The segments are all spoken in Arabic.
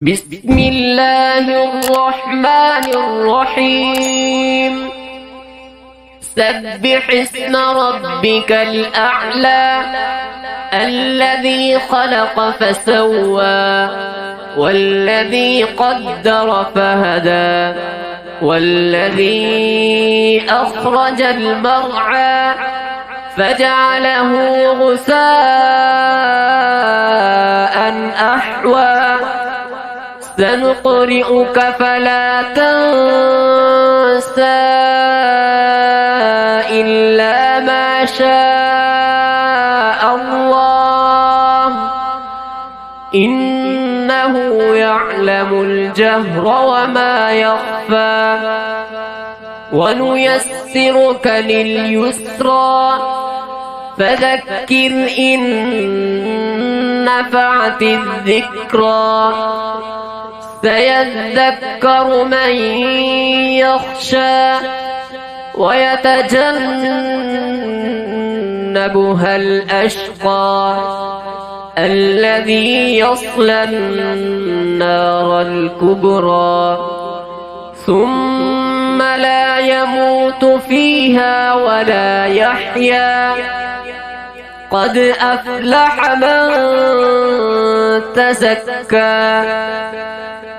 بسم الله الرحمن الرحيم. سبح اسم ربك الأعلى الذي خلق فسوى والذي قدر فهدى والذي أخرج المرعى فجعله غثاء أحوى سنقرئك فلا تنسى إلا ما شاء الله إنه يعلم الجهر وما يخفى ونيسرك لليسرى فذكر إن نفعت الذكرى سيذكر من يخشى ويتجنبها الأشقى الذي يصلى النار الكبرى ثم لا يموت فيها ولا يحيا قد أفلح من تزكى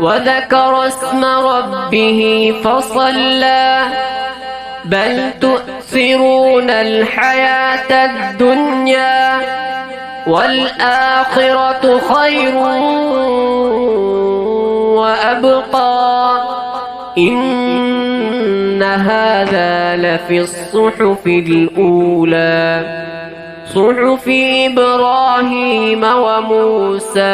وذكر اسم ربه فصلى بل تؤثرون الحياة الدنيا والآخرة خير وأبقى إن هذا لفي الصحف الأولى صحف إبراهيم وموسى